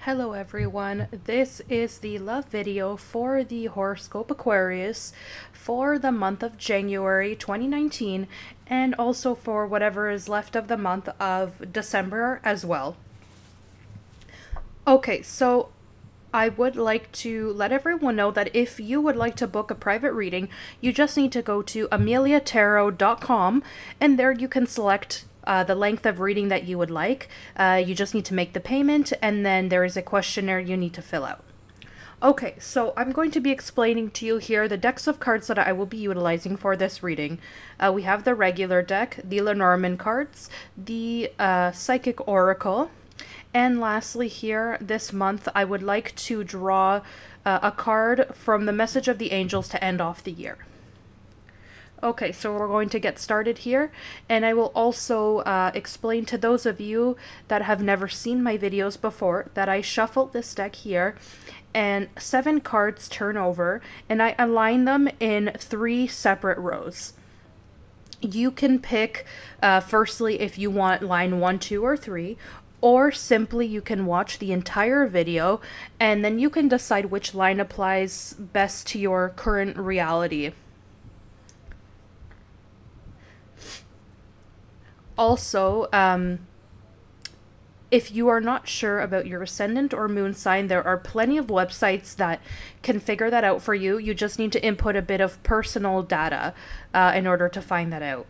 Hello everyone, this is the love video for the horoscope Aquarius for the month of January 2019 and also for whatever is left of the month of December as well. Okay, so I would like to let everyone know that if you would like to book a private reading, you just need to go to ameliatarot.com and there you can select the length of reading that you would like. You just need to make the payment and then there is a questionnaire you need to fill out. Okay, so I'm going to be explaining to you here the decks of cards that I will be utilizing for this reading. We have the regular deck, the Lenormand cards, the Psychic Oracle, and lastly here, this month, I would like to draw a card from the Message of the Angels to end off the year. Okay, so we're going to get started here, and I will also explain to those of you that have never seen my videos before that I shuffled this deck here, and 7 cards turn over, and I align them in 3 separate rows. You can pick, firstly, if you want line 1, 2, or 3, or simply you can watch the entire video and then you can decide which line applies best to your current reality. Also, if you are not sure about your ascendant or moon sign, there are plenty of websites that can figure that out for you. You just need to input a bit of personal data in order to find that out.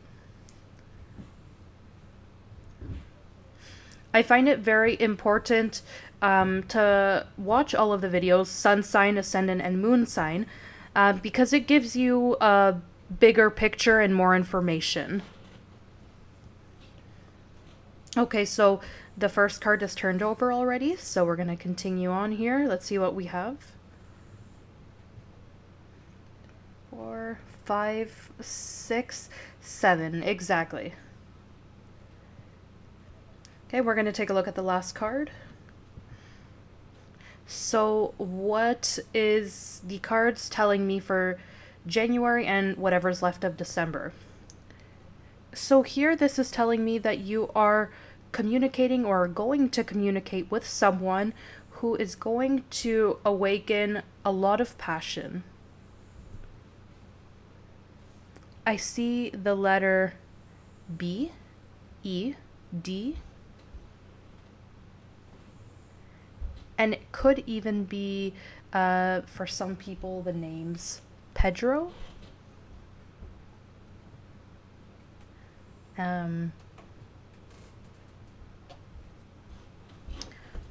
I find it very important to watch all of the videos, sun sign, ascendant, and moon sign, because it gives you a bigger picture and more information. Okay, so the first card is turned over already, so we're going to continue on here. Let's see what we have. 4, 5, 6, 7, exactly. Okay, we're going to take a look at the last card. So what is the cards telling me for January and whatever's left of December? So here this is telling me that you are communicating or going to communicate with someone who is going to awaken a lot of passion. I see the letter B, E, D, and it could even be, for some people, the names Pedro.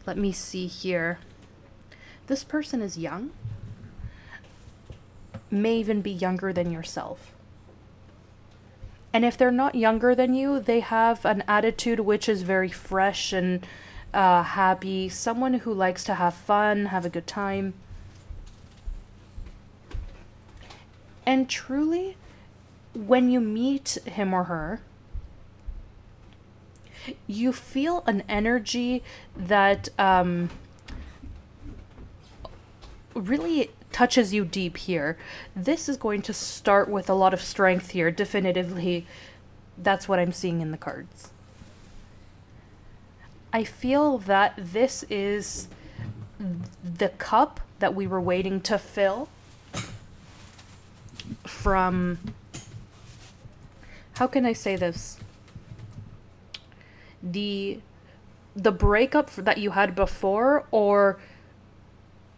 Let me see here. This person is young. May even be younger than yourself. And if they're not younger than you, they have an attitude which is very fresh and happy, someone who likes to have fun, have a good time. And truly, when you meet him or her, you feel an energy that really touches you deep here. This is going to start with a lot of strength here, definitively. That's what I'm seeing in the cards. I feel that this is the cup that we were waiting to fill from, how can I say this? The breakup that you had before or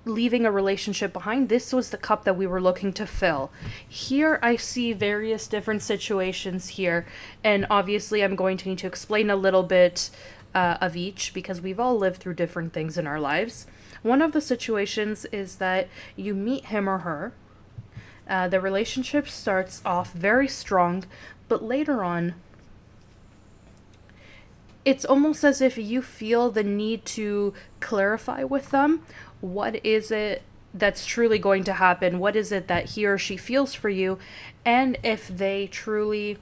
leaving a relationship behind. This was the cup that we were looking to fill. Here I see various different situations here, and obviously I'm going to need to explain a little bit of each because we've all lived through different things in our lives. One of the situations is that you meet him or her. The relationship starts off very strong, but later on, it's almost as if you feel the need to clarify with them what is it that's truly going to happen, what is it that he or she feels for you, and if they truly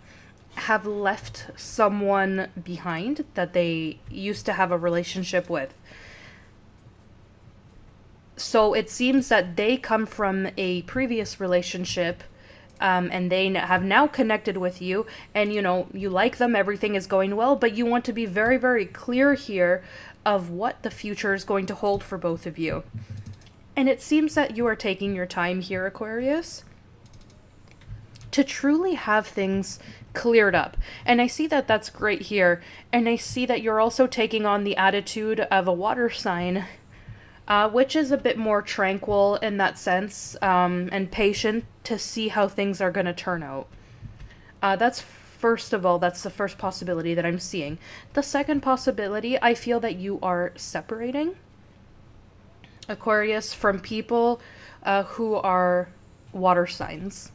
have left someone behind that they used to have a relationship with. So it seems that they come from a previous relationship and they have now connected with you, and you know, you like them, everything is going well, but you want to be very, very clear here of what the future is going to hold for both of you. And it seems that you are taking your time here, Aquarius, to truly have things cleared up. And I see that that's great here. And I see that you're also taking on the attitude of a water sign, which is a bit more tranquil in that sense, and patient to see how things are going to turn out. That's first of all, that's the first possibility that I'm seeing. The second possibility, I feel that you are separating, Aquarius, from people who are water signs.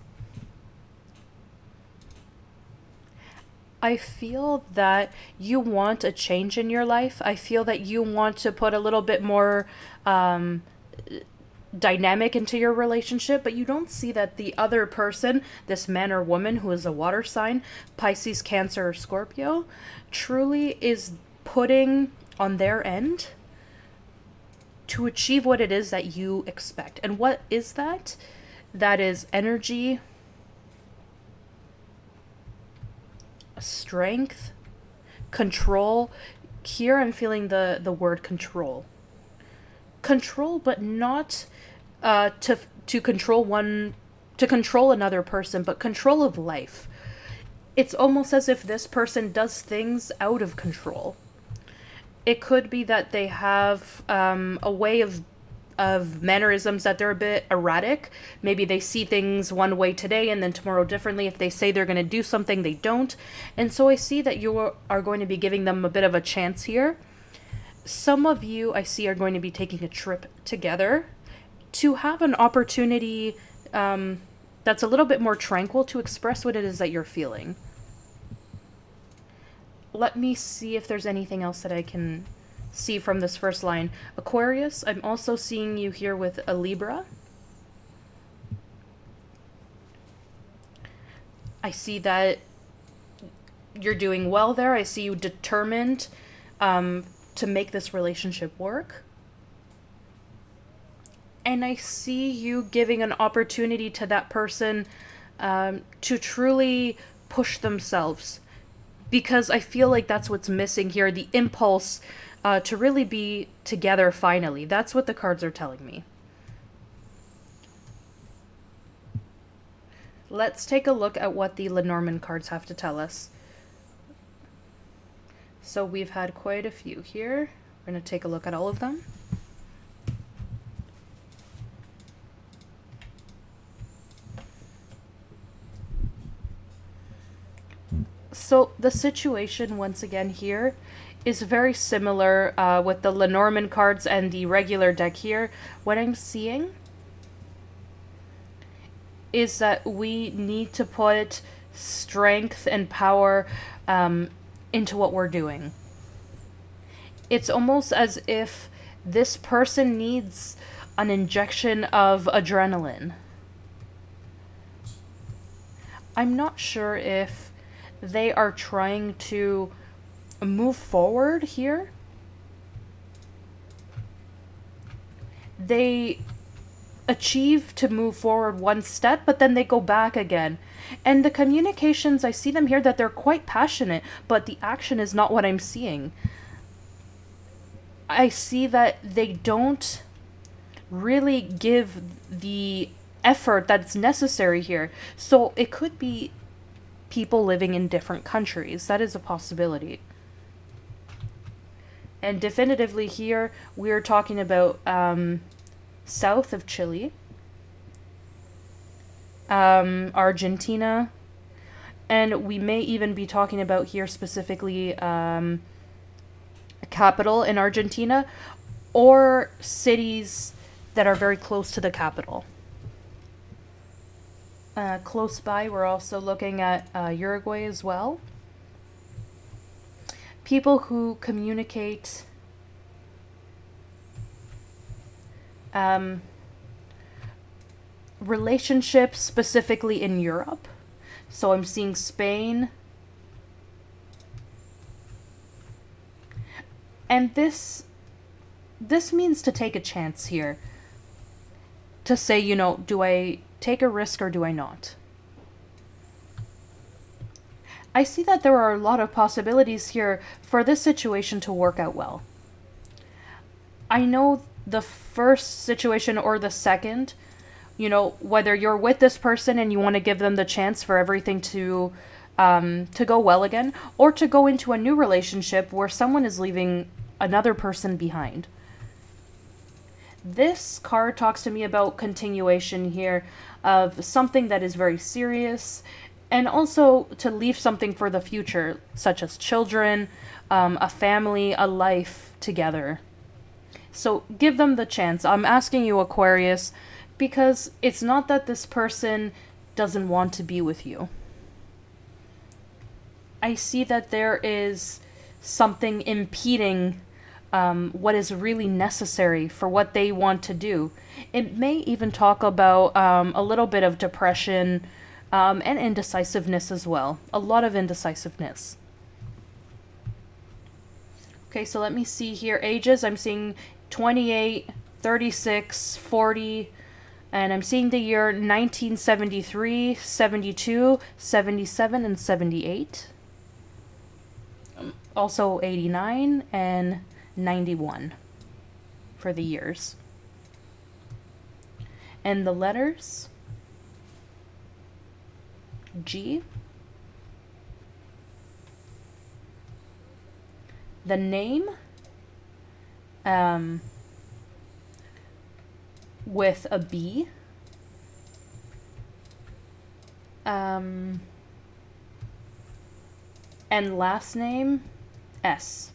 I feel that you want a change in your life. I feel that you want to put a little bit more dynamic into your relationship, but you don't see that the other person, this man or woman who is a water sign, Pisces, Cancer, or Scorpio, truly is putting on their end to achieve what it is that you expect. And what is that? That is energy, strength, control. Here I'm feeling the word control. Control, but not to control another person, but control of life. It's almost as if this person does things out of control. It could be that they have a way of mannerisms that they're a bit erratic. Maybe they see things one way today and then tomorrow differently. If they say they're going to do something, they don't. And so I see that you are going to be giving them a bit of a chance here. Some of you, I see, are going to be taking a trip together to have an opportunity that's a little bit more tranquil to express what it is that you're feeling. Let me see if there's anything else that I can see from this first line. Aquarius, I'm also seeing you here with a Libra. I see that you're doing well there. I see you determined to make this relationship work. And I see you giving an opportunity to that person to truly push themselves. Because I feel like that's what's missing here, the impulse to really be together finally. That's what the cards are telling me. Let's take a look at what the Lenormand cards have to tell us. So we've had quite a few here. We're going to take a look at all of them. So the situation, once again, here is very similar with the Lenormand cards and the regular deck here. What I'm seeing is that we need to put strength and power into what we're doing. It's almost as if this person needs an injection of adrenaline. I'm not sure if they are trying to move forward here. They achieve to move forward one step, but then they go back again. And the communications, I see them here that they're quite passionate, but the action is not what I'm seeing. I see that they don't really give the effort that's necessary here. So it could be people living in different countries. That is a possibility. And definitively here, we're talking about south of Chile, Argentina, and we may even be talking about here specifically a capital in Argentina or cities that are very close to the capital. Close by, we're also looking at Uruguay as well. People who communicate relationships specifically in Europe. So I'm seeing Spain. And this means to take a chance here. To say, you know, do I take a risk or do I not? I see that there are a lot of possibilities here for this situation to work out well. I know the first situation or the second, you know, whether you're with this person and you want to give them the chance for everything to go well again, or to go into a new relationship where someone is leaving another person behind. This card talks to me about continuation here of something that is very serious, and also to leave something for the future, such as children, a family, a life together. So give them the chance. I'm asking you, Aquarius, because it's not that this person doesn't want to be with you. I see that there is something impeding what is really necessary for what they want to do. It may even talk about a little bit of depression and indecisiveness as well. A lot of indecisiveness. Okay, so let me see here. Ages, I'm seeing 28, 36, 40, and I'm seeing the year 1973, 72, 77, and 78. Also 89 and 91 for the years. And the letters: G, the name with a B, and last name S.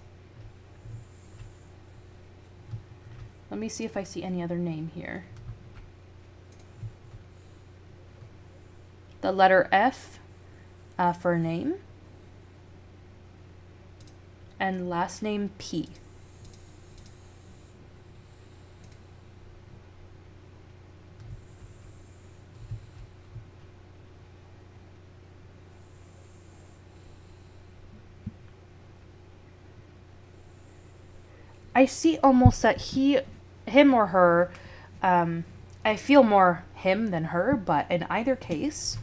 Let me see if I see any other name here. The letter F for name, and last name P. I see almost that him or her, I feel more him than her, but in either case,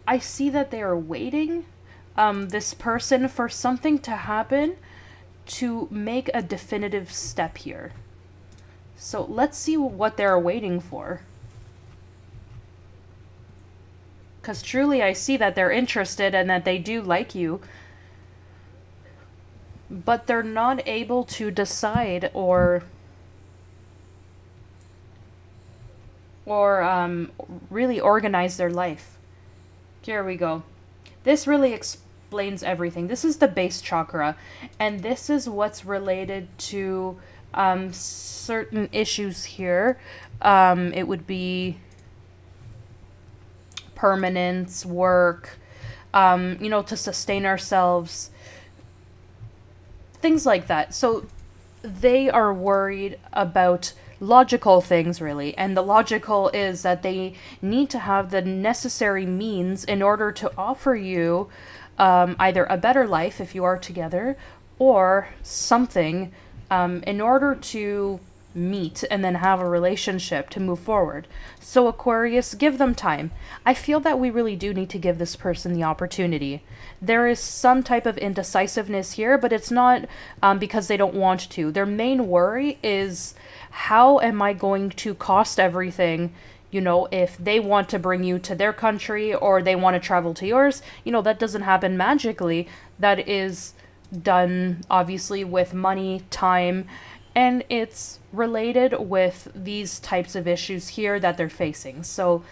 I see that they are waiting, this person, for something to happen to make a definitive step here. So let's see what they're waiting for. Because truly I see that they're interested and that they do like you, but they're not able to decide or really organize their life. Here we go. This really explains everything. This is the base chakra, and this is what's related to certain issues here. It would be permanence, work, you know, to sustain ourselves, things like that. So they are worried about logical things, really, and the logical is that they need to have the necessary means in order to offer you either a better life if you are together, or something in order to meet and then have a relationship to move forward. So Aquarius, give them time. I feel that we really do need to give this person the opportunity. There is some type of indecisiveness here, but it's not because they don't want to. Their main worry is, how am I going to cost everything? You know, if they want to bring you to their country or they want to travel to yours, you know, that doesn't happen magically. That is done obviously with money, time, and it's related with these types of issues here that they're facing. So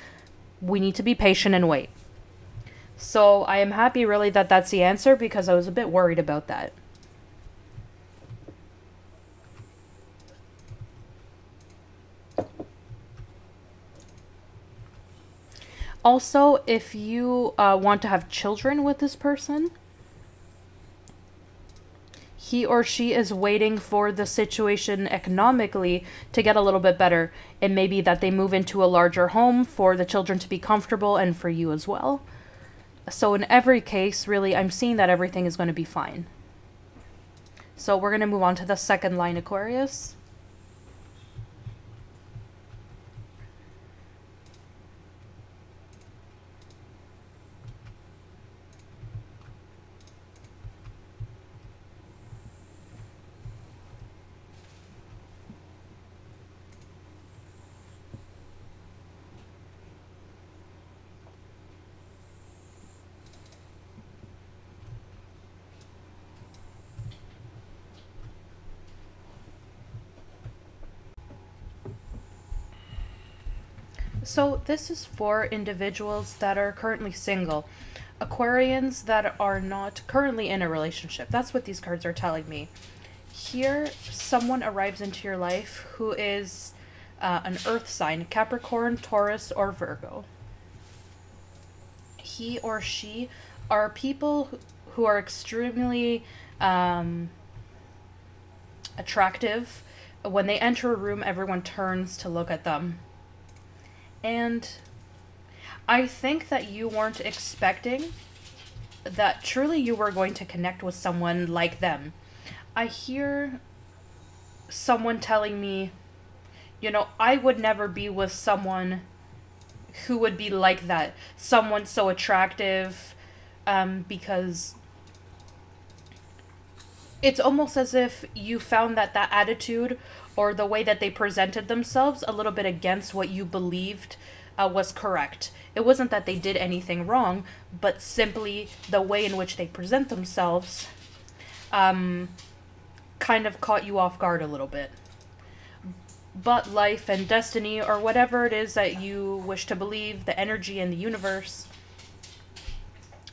we need to be patient and wait. So I am happy really that that's the answer, because I was a bit worried about that. Also, if you want to have children with this person, he or she is waiting for the situation economically to get a little bit better. It may be that they move into a larger home for the children to be comfortable and for you as well. So in every case, really, I'm seeing that everything is going to be fine. So we're going to move on to the second line, Aquarius. So this is for individuals that are currently single. Aquarians that are not currently in a relationship. That's what these cards are telling me. Here, someone arrives into your life who is an earth sign, Capricorn, Taurus, or Virgo. He or she are people who are extremely attractive. When they enter a room, everyone turns to look at them. And I think that you weren't expecting that truly you were going to connect with someone like them. I hear someone telling me, you know, I would never be with someone who would be like that. Someone so attractive, because it's almost as if you found that attitude or the way that they presented themselves a little bit against what you believed was correct. It wasn't that they did anything wrong, but simply the way in which they present themselves kind of caught you off guard a little bit. But life and destiny, or whatever it is that you wish to believe, the energy in the universe,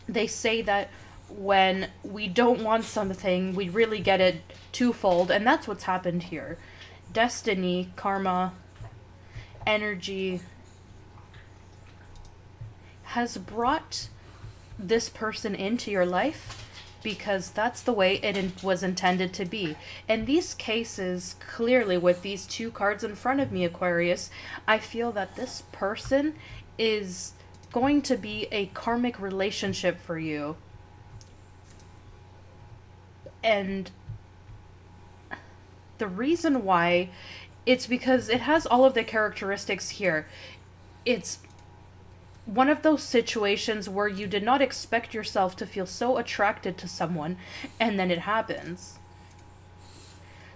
they say that when we don't want something, we really get it twofold, and that's what's happened here. Destiny, karma, energy has brought this person into your life because that's the way it was intended to be. In these cases, clearly with these two cards in front of me, Aquarius, I feel that this person is going to be a karmic relationship for you. And the reason why, it's because it has all of the characteristics here. It's one of those situations where you did not expect yourself to feel so attracted to someone, and then it happens.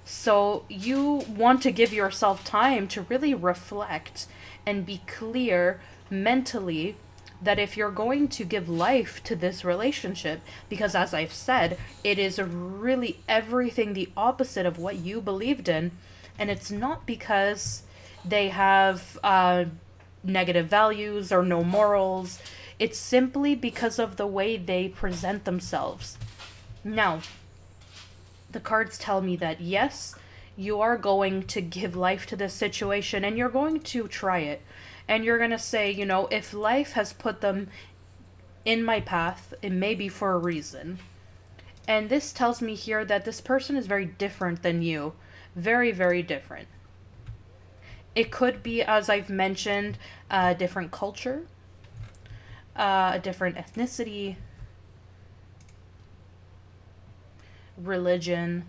So you want to give yourself time to really reflect and be clear mentally that if you're going to give life to this relationship, because as I've said, it is really everything the opposite of what you believed in, and it's not because they have negative values or no morals. It's simply because of the way they present themselves. Now, the cards tell me that yes, you are going to give life to this situation and you're going to try it. And you're going to say, you know, if life has put them in my path, it may be for a reason. And this tells me here that this person is very different than you. Very, very different. It could be, as I've mentioned, a different culture, a different ethnicity, religion,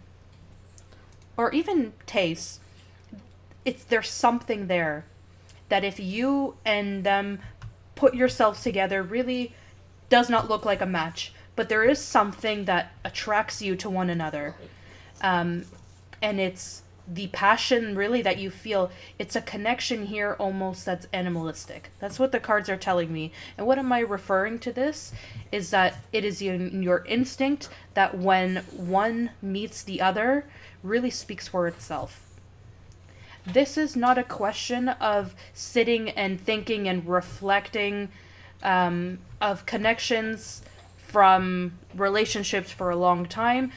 or even taste. There's something there that if you and them put yourselves together really does not look like a match, but there is something that attracts you to one another. And it's the passion really that you feel. It's a connection here almost that's animalistic. That's what the cards are telling me. And what am I referring to this is that it is your instinct that when one meets the other really speaks for itself. This is not a question of sitting and thinking and reflecting of connections from relationships for a long time.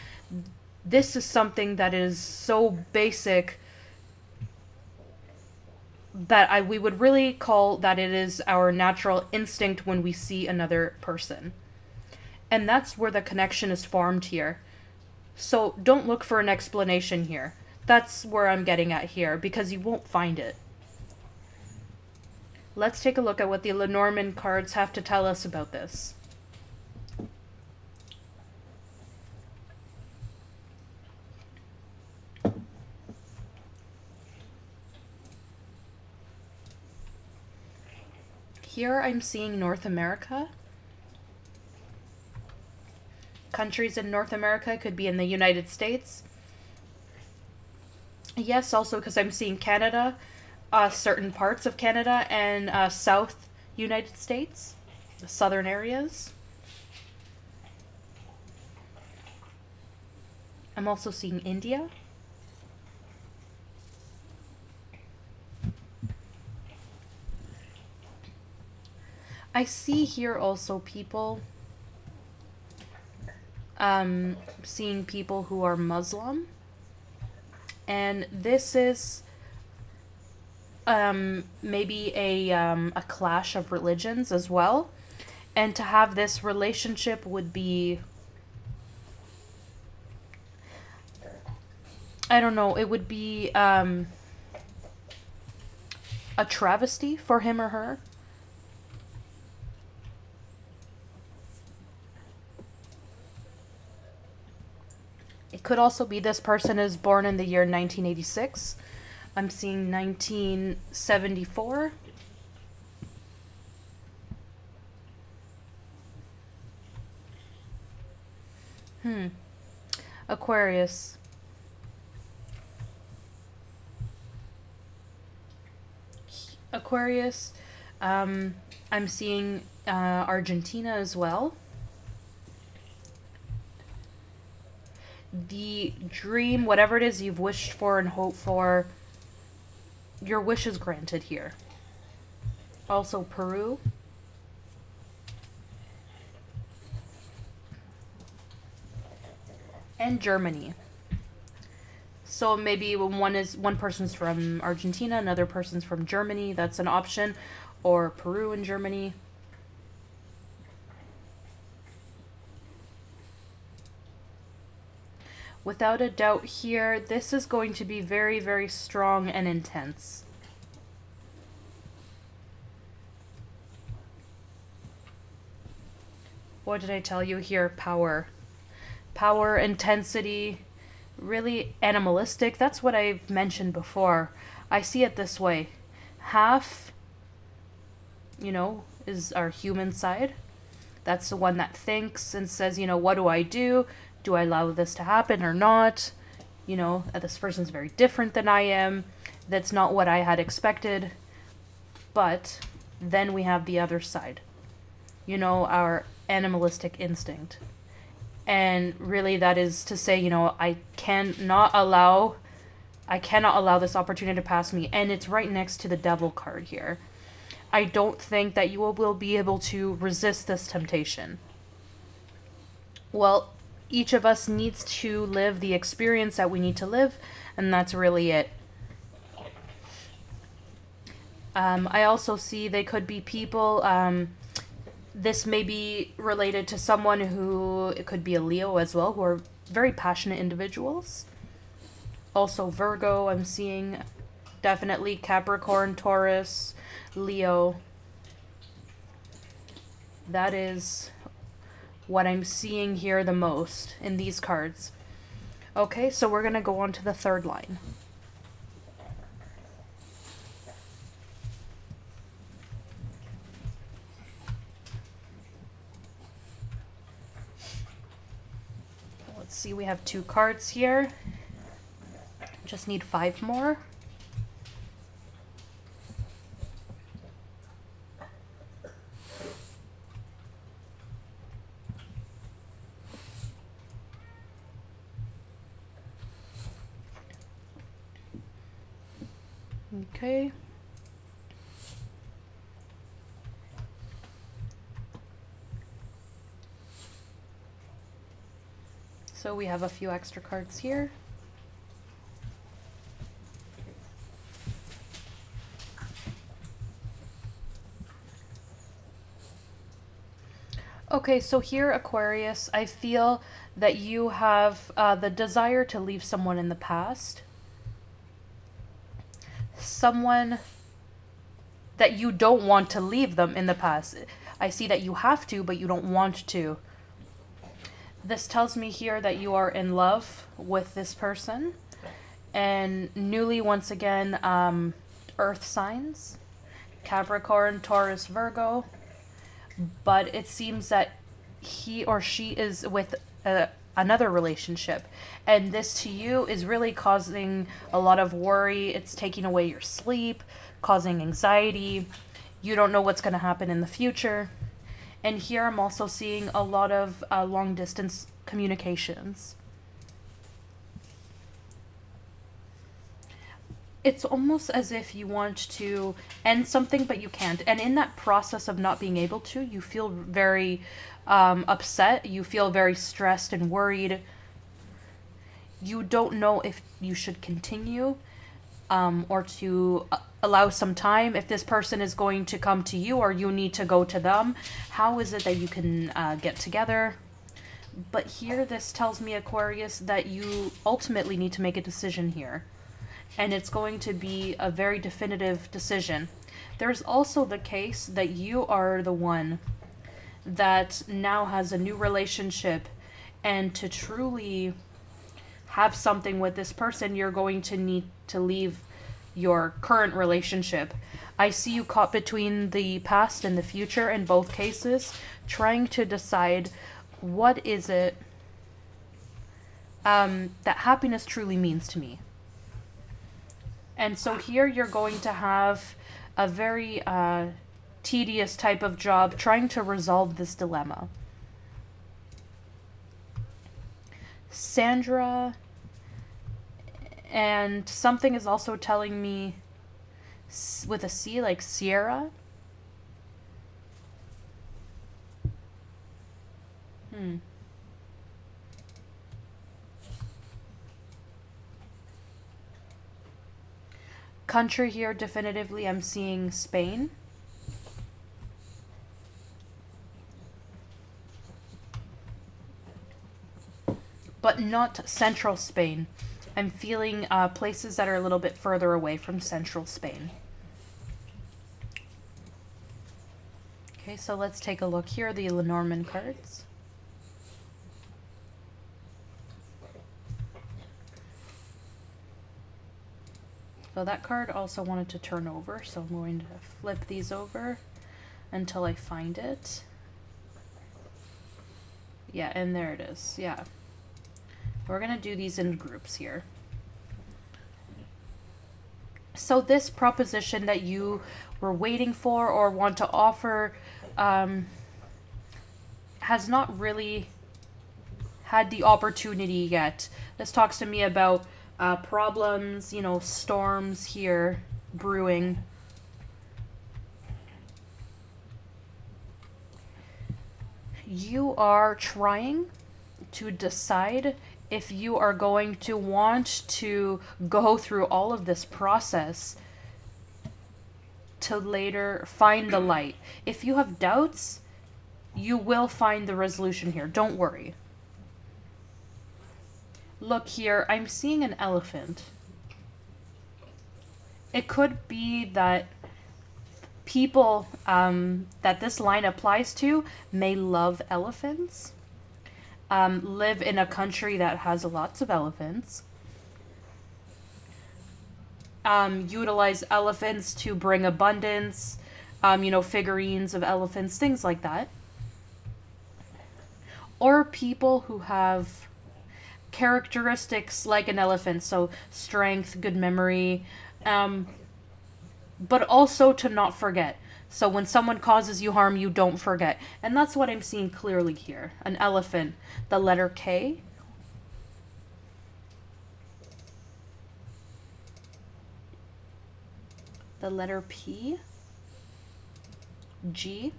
This is something that is so basic that we would really call that it is our natural instinct when we see another person. And that's where the connection is formed here. So don't look for an explanation here. That's where I'm getting at here, because you won't find it. Let's take a look at what the Lenormand cards have to tell us about this. Here I'm seeing North America. Countries in North America could be in the United States. Yes, also because I'm seeing Canada, certain parts of Canada, and South United States, the southern areas. I'm also seeing India. I see here also people, seeing people who are Muslim. And this is maybe a clash of religions as well. And to have this relationship would be, I don't know, it would be a travesty for him or her. It could also be this person is born in the year 1986. I'm seeing 1974. Aquarius. Aquarius. I'm seeing Argentina as well. The dream, whatever it is you've wished for and hoped for, your wish is granted here. Also Peru. And Germany. So maybe when one person's from Argentina, another person's from Germany, that's an option. Or Peru and Germany. Without a doubt here, this is going to be very, very strong and intense. What did I tell you here? Power. Power, intensity, really animalistic. That's what I've mentioned before. I see it this way. Half, is our human side. That's the one that thinks and says, what do I do? Do I allow this to happen or not? This person's very different than I am. That's not what I had expected. But then we have the other side. Our animalistic instinct. And really that is to say, I cannot allow this opportunity to pass me. And it's right next to the devil card here. I don't think that you will be able to resist this temptation. Well, each of us needs to live the experience that we need to live, and that's really it. I also see they could be people, this may be related to someone who, it could be a Leo as well, who are very passionate individuals. Also Virgo, I'm seeing definitely Capricorn, Taurus, Leo. That is what I'm seeing here the most in these cards. Okay, so we're going to go on to the third line. Let's see, we have 2 cards here. Just need 5 more. Okay. So we have a few extra cards here. Okay, so here, Aquarius, I feel that you have the desire to leave someone in the past. Someone that you don't want to leave them in the past. I see that you have to, but you don't want to. This tells me here that you are in love with this person. And newly, once again, earth signs. Capricorn, Taurus, Virgo. But it seems that he or she is with another relationship. And this to you is really causing a lot of worry. It's taking away your sleep, causing anxiety. You don't know what's going to happen in the future. And here I'm also seeing a lot of long distance communications. It's almost as if you want to end something, but you can't. And in that process of not being able to, you feel very upset. You feel very stressed and worried. You don't know if you should continue or to allow some time. If this person is going to come to you or you need to go to them, how is it that you can get together? But here, this tells me, Aquarius, that you ultimately need to make a decision here. And it's going to be a very definitive decision. There's also the case that you are the one that now has a new relationship, and to truly have something with this person, you're going to need to leave your current relationship. I see you caught between the past and the future in both cases, trying to decide what is it that happiness truly means to me. And so here you're going to have a very tedious type of job trying to resolve this dilemma. Sandra, and something is also telling me with a C, like Sierra. Country here, definitively, I'm seeing Spain. But not central Spain. I'm feeling places that are a little bit further away from central Spain. Okay, so let's take a look here, the Lenormand cards. So that card also wanted to turn over, so I'm going to flip these over until I find it. Yeah, and there it is. Yeah. We're going to do these in groups here. So this proposition that you were waiting for or want to offer has not really had the opportunity yet. This talks to me about problems, you know, storms here brewing. You are trying to decide if you are going to want to go through all of this process to later find the light. If you have doubts, you will find the resolution here. Don't worry. Look here, I'm seeing an elephant. It could be that people that this line applies to may love elephants, live in a country that has lots of elephants, utilize elephants to bring abundance, you know, figurines of elephants, things like that. Or people who have characteristics like an elephant, so strength, good memory, but also to not forget. So when someone causes you harm, you don't forget. And that's what I'm seeing clearly here. An elephant, the letter K. The letter P. G.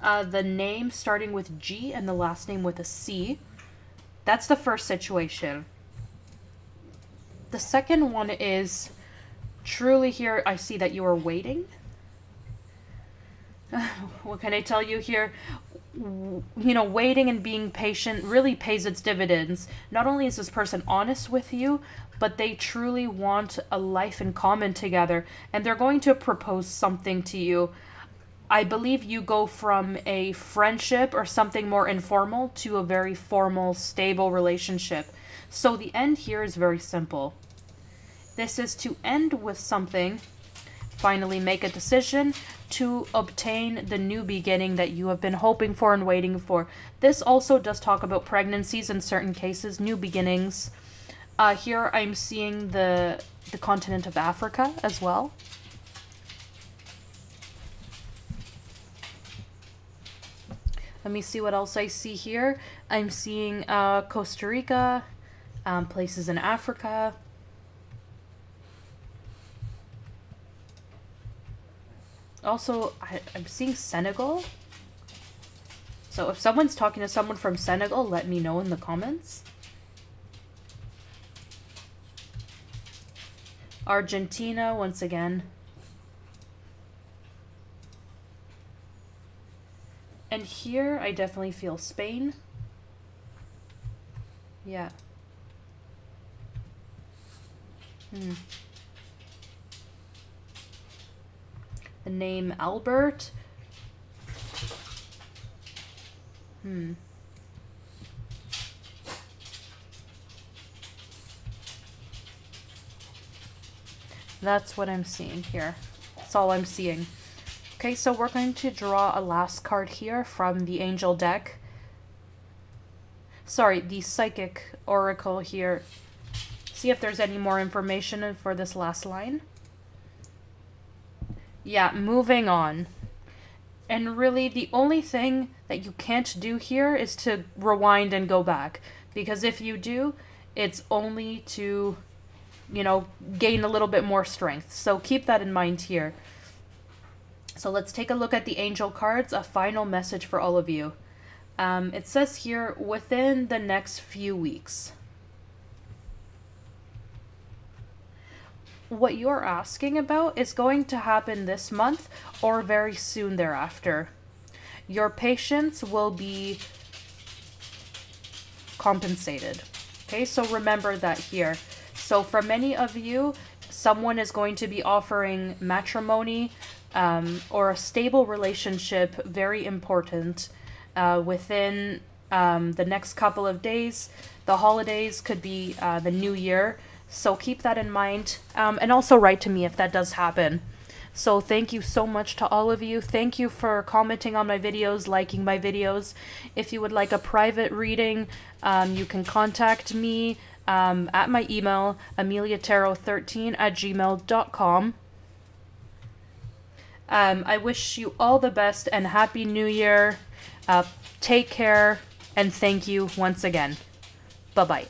The name starting with G and the last name with a C. That's the first situation. The second one is truly here, I see that you are waiting. What can I tell you here? You know, waiting and being patient really pays its dividends. Not only is this person honest with you, but they truly want a life in common together, and they're going to propose something to you. I believe you go from a friendship or something more informal to a very formal, stable relationship. So the end here is very simple. This is to end with something, finally make a decision to obtain the new beginning that you have been hoping for and waiting for. This also does talk about pregnancies in certain cases, new beginnings. Here I'm seeing the continent of Africa as well. Let me see what else I see here. I'm seeing Costa Rica, places in Africa. Also, I'm seeing Senegal. So if someone's talking to someone from Senegal, let me know in the comments. Argentina, once again. And here, I definitely feel Spain. Yeah. The name Albert. That's what I'm seeing here. That's all I'm seeing. Okay, so we're going to draw a last card here from the Angel deck. Sorry, the Psychic Oracle here. See if there's any more information for this last line. Yeah, moving on. And really, the only thing that you can't do here is to rewind and go back. Because if you do, it's only to, you know, gain a little bit more strength. So keep that in mind here. So let's take a look at the angel cards, a final message for all of you. It says here, within the next few weeks. What you're asking about is going to happen this month or very soon thereafter. Your patience will be compensated. Okay, so remember that here. So for many of you, someone is going to be offering matrimony or a stable relationship, very important, within the next couple of days. The holidays could be the new year. So keep that in mind, and also write to me if that does happen. So thank you so much to all of you. Thank you for commenting on my videos, liking my videos. If you would like a private reading, you can contact me at my email, ameliatarot13@gmail.com. I wish you all the best and Happy New Year. Take care, and thank you once again. Bye-bye.